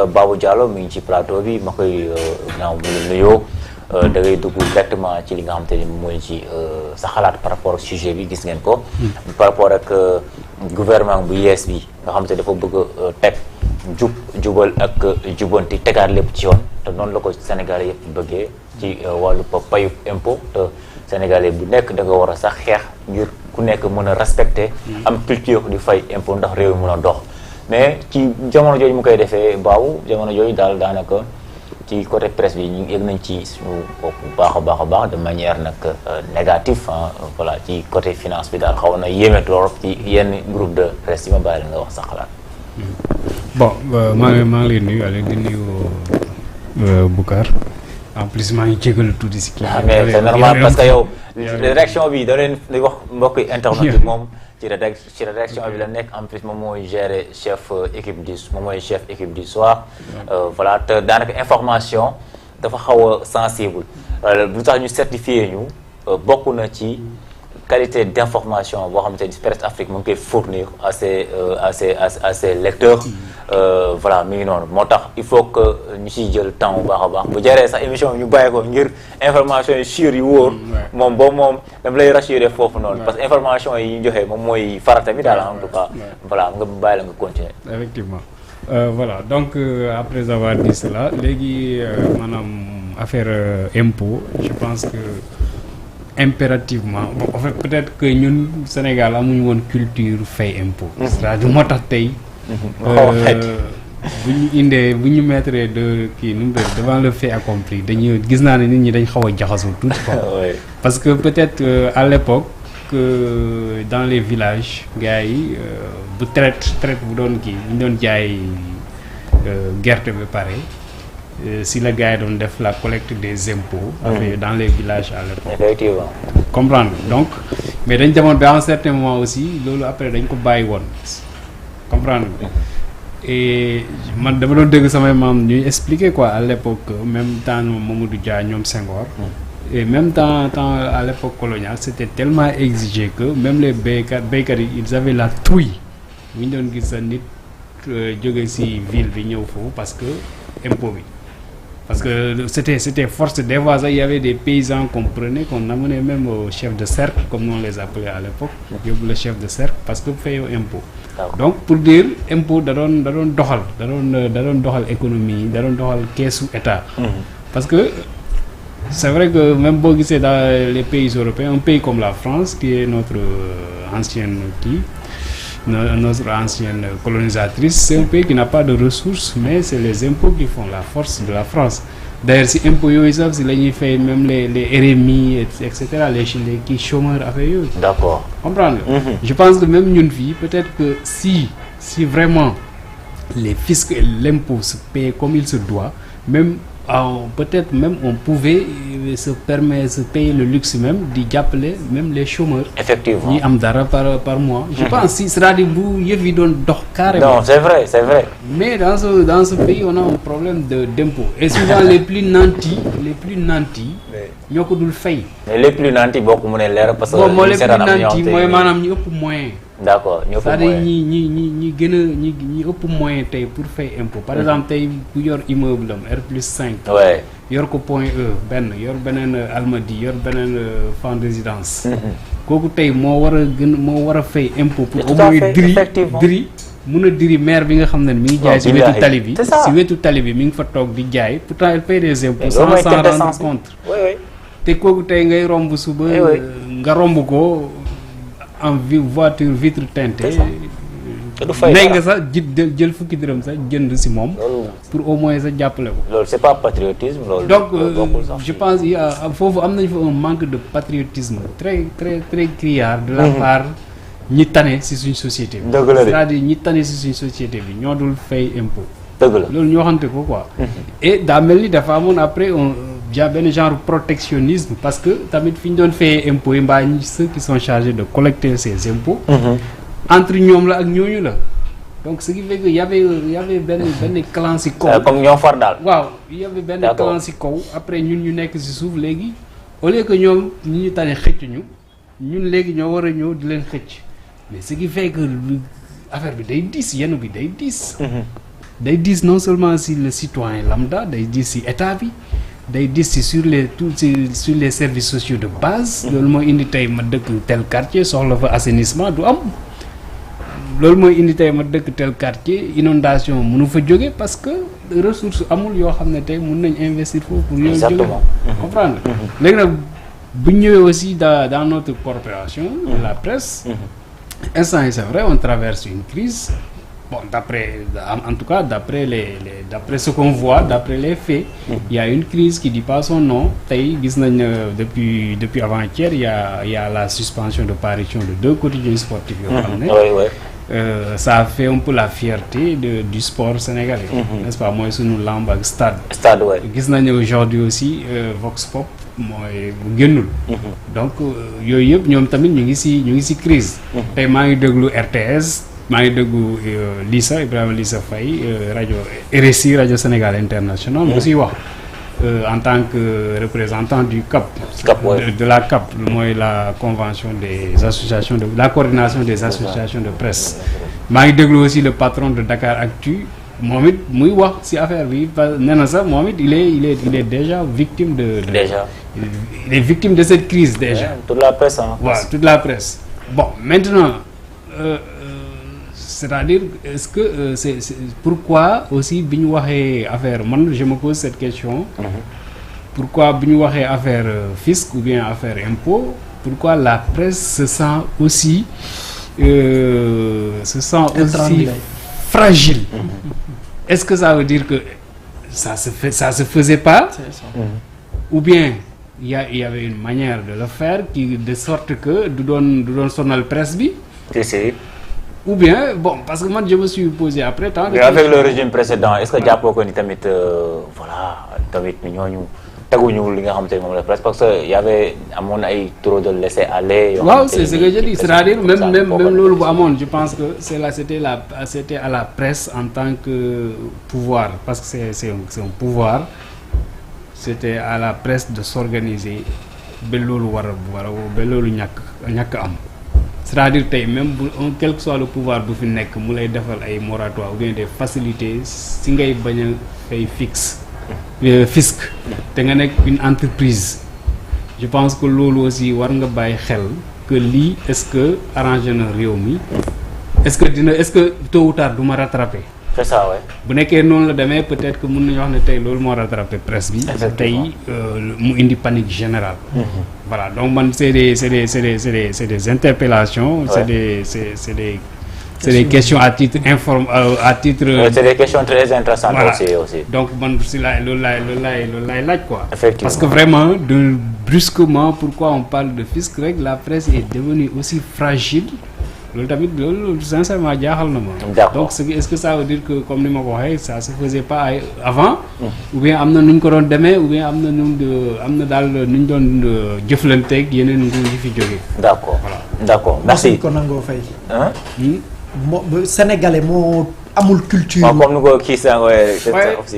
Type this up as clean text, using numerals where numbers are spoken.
Babou Diallo mi ngi ci plateau bi ma koy naaw mu nuyoo da ngay dugg directement ci li nga xamante ni mooy ci sa xalaat par rapport ak sujet bi gis ngeen ko. par rapport ak gouvernement bu yees bi nga xamante dafa bëgg a teg jubal ak jubanti tegaat lépp ci yoon te noonu la ko Sénégalais yëpp bëggee ci wàllu payub impôt te Sénégalais bu nekk da nga war a sax xeex ngir ku nekk mën a respecter am culture di fay impôt ndax réew mi mën a dox. mais ci jamono jooju mu koy defee baaw jamono jooju daal daanaka ci côté presse bi ñu yëg nañ ci suñu bopp bu baax a baax de manière nag négative voilà ci côté finance bi daal xaw na yéeme trop ci yenn groupe de presse yi ma bàyyi la nga wax sa xalaat. bon maa ngi lay nuyu Aliou di nuyu Boucar en plus maa ngi jégalu tuuti si kii. mais c'est normal parce que yow rédaction bi da leen di wax mbokk internet bi moom. ci rédaction bi la nekk en plus moom mooy gérer chef équipe du soir voilà te daanaka information dafa xaw a sensible lu tax ñu certifié ñu bokk na ci qualité d'information boo xamante ni Presse Afrique mu ngi koy fournir à ses lecteurs voilà mi ngi noonu moo tax il faut que ñu siy jël temps bu baax a baax bu jaree sax émission bi ñu bàyyi ko ngir information yi sûre yu wóor moom boobu moom dama lay rassurer foofu noonu parce que information yi ñu joxe moom mooy farata bi daal en tout cas voilà nga bàyyi la nga continuer effectivement voilà donc après avoir dit cela léegi maanaam affaire impôt je pense que impérativement bon en fait peut-être que ñun Sénégal amuñu woon culture fay impôt c'est-à-dire moo tax tey bu ñu mettre de kii nu mu devant le fait accompli dañuy gis naa ne nit ñi dañ xaw a jaxasoo tuuti quoi parce que peut-être à l'époque dans les villages gars yi bu traite bu doon kii bu ñu doon jaay gerte ba pare si la gars yi doon def la collecte des impôts dans les villages à l'époque effectivement comprendre donc mais dañ demoon ba à un certain moment aussi loolu après dañ ko bàyyi woon comprendre et man dama doon dégg samay maam ñuy expliquer quoi à l'époque même temps Mamadou Dia ñoom Senghor et même temps à l'époque coloniale c'était tellement exigé que même les béykat yi ils avaient la trouille bu ñu doon gis sa nit jóge ci ville bi ñëw foofu parce que impôt bi parce que c'était force des fois il y avait des paysans qu'on prenait qu'on amenait même au chef de cercle comme on les appelait à l'époque yóbbu le chef de cercle parce que fayoo impôt donc pour dire impôt da doon doxal économie da doon doxal keesu état parce que c'est vrai que même boo gisee dans les pays européens un pays comme la France qui est notre ancienne colonisatrice, c'est un pays qui n'a pas de ressources, mais c'est les impôts qui font la force de la France. D'ailleurs, si impôts ils savent, si les fait même les RMI, etc., les chômeurs affaires. D'accord. Comprendre. Je pense que même une vie, peut-être que si vraiment les fiscs et l'impôt se payent comme il se doit, même peut-être même on pouvait se payer le luxe même d'y appeler même les chômeurs. Effectivement. Ni am dara par mois. Je pense si c'est-à-dire bu yëf yi doon dox carrément. Non, c'est vrai. Mais dans ce pays on a un problème d'impôt et souvent les plus nantis ñoo ko dul fay. mais les plus nantis boo ko mënee leer parce que. bon les plus nantis mooy maanaam ñu ëpp moyen. d'accord ñu ëpp moyen c'est-à-dire ñi gën a ñi ëpp moyen tey pour fay impôt par exemple tey ku yor immeuble am R+5. ouais yor ko Point E benn yor beneen Almadies yor beneen Fann Résidence. kooku tey moo war a fay impôt pour au moins diri mun a diri maire bi nga xam ne mi ngi jaay si wetu tali bi si wetu tali bi mi ngi fa toog di jaay pourtant elle paye des impôts sans rendre compte te kooku tey ngay romb suba nga romb ko en voiture vitre teintée nay nga sax jël fukki dërëm sax jënd si moom pour au moins sax jàppale ko loolu c'est pas patriotisme loolu donc je pense foofu am nañ fa un manque de patriotisme très très très criard de la part ñi tane ci suñ société bi c'est-à-dire ñi tane ci suñ société bi ñoo dul fay impôt dëgg la loolu ñoo xamante ko quoi et daa mel ni dafa amoon après benn genre protectionnisme parce que tamit fi ñu doon fayee impôt yi mbaa ceux qui sont chargés de collecter ces impôts entre ñoom la ak ñooñu la donc ce qui fait que y avait benn clan ci kaw comme ñoo far daal waaw y avait benn clan ci kaw après ñun ñu nekk ci suuf léegi au lieu que ñoom ñi ñu tane xëcc ñun léegi ñoo war a ñëw di leen xëcc mais ce qui fait que affaire bi day diis yenn bi day diis day diis non seulement si le citoyen lambda day diis si état bi day diis si sur les services sociaux de base. loolu mooy indi tey ma dëkk tel quartier soxla fa assainissement du am. loolu mooy indi tey ma dëkk tel quartier inondation mënu fa jóge parce que ressource amul yoo xam ne tey mën nañ investir foofu pour yooyu jóge comprendre léegi nag bu ñu ñëwee aussi dans notre corporation la presse instant yi c'est vrai on traverse une crise bon d'après en tout cas d'après d'après ce qu'on voit d'après les faits il y a une crise qui dit pas son nom tey gis nañ depuis avant-hier il y a la suspension de parution de 2 quotidiens sportifs yoo xam ne ça a fait un peu la fierté du sport sénégalais n'est-ce pas mooy sunu lamb ak stade gis nañu aujourd'hui aussi Vox Pop mooy bu génnul donc yooyu yëpp ñoom tamit ñu ngi ci crise tey maa ngi déglu RTS maa ngi déglu Ibrahima Lissa Faye rajo RSI rajo Sénégal International mu siy wax en tant que représentant du CAP de la CAP mooy la convention des associations de la coordination des associations de presse maa ngi déglu aussi le patron de Dakar Actu moom it muy wax ci affaire bi nee na sax moom it il est déjà victime il est victime de cette crise déjà toute la presse toute la presse bon maintenant c'est-à-dire est-ce que c'est pourquoi aussi bi ñu waxee affaire man je me pose cette question pourquoi bi ñu waxee affaire fisc ou bien affaire impôt pourquoi la presse se sent aussi fragile est-ce que ça veut dire que ça se faisait pas ou bien il y avait une manière de le faire de sorte que du doon sonal presse bi ou bien bon parce que moi je me suis posé après tant mais avec le régime précédent est-ce que jàppoo ko ni tamit voilà tamit ñooñu teguñu li nga xam te moom la presse parce que y avait amoon ay trop de laisser aller waaw c'est ce que je dis c'est-à-dire même loolu bu amoon je pense que c'était à la presse en tant que pouvoir parce que c'est un pouvoir c'était à la presse de s'organiser ba loolu ba loolu ñàkk am c'est-à-dire tey même quel que soit le pouvoir bu fi nekk mu lay defal ay moratoire ou bien des facilités si ngay bañ a fay fisc te nga nekk une entreprise je pense que loolu aussi war nga bàyyi xel que lii est-ce que arrangé na réew mi est-ce que tôt ou tard du ma rattraper c'est ça ouais bu nekkee noonu la demee peut-être que mën nañu wax ne tey loolu moo rattrapé presse bi tey mu indi panique générale voilà donc man c'est des interpellations c'est des questions à titre c'est des questions très intéressantes aussi donc man si loolu laay laaj quoi effectivement parce que vraiment brusquement pourquoi on parle de fisc rek la presse est devenue aussi fragile loolu sincèrement jaaxal na ma donc est-ce que ça veut dire que comme ni ma ko waxee ça se faisait pas avant ou bien am na nu ñu ko doon demee ou bien am na daal nu ñu doon jëflanteeg yeneen nguur yi fi jógee d'accord merci ko nangoo fay sénégalais moo amul culture comme ni ko kii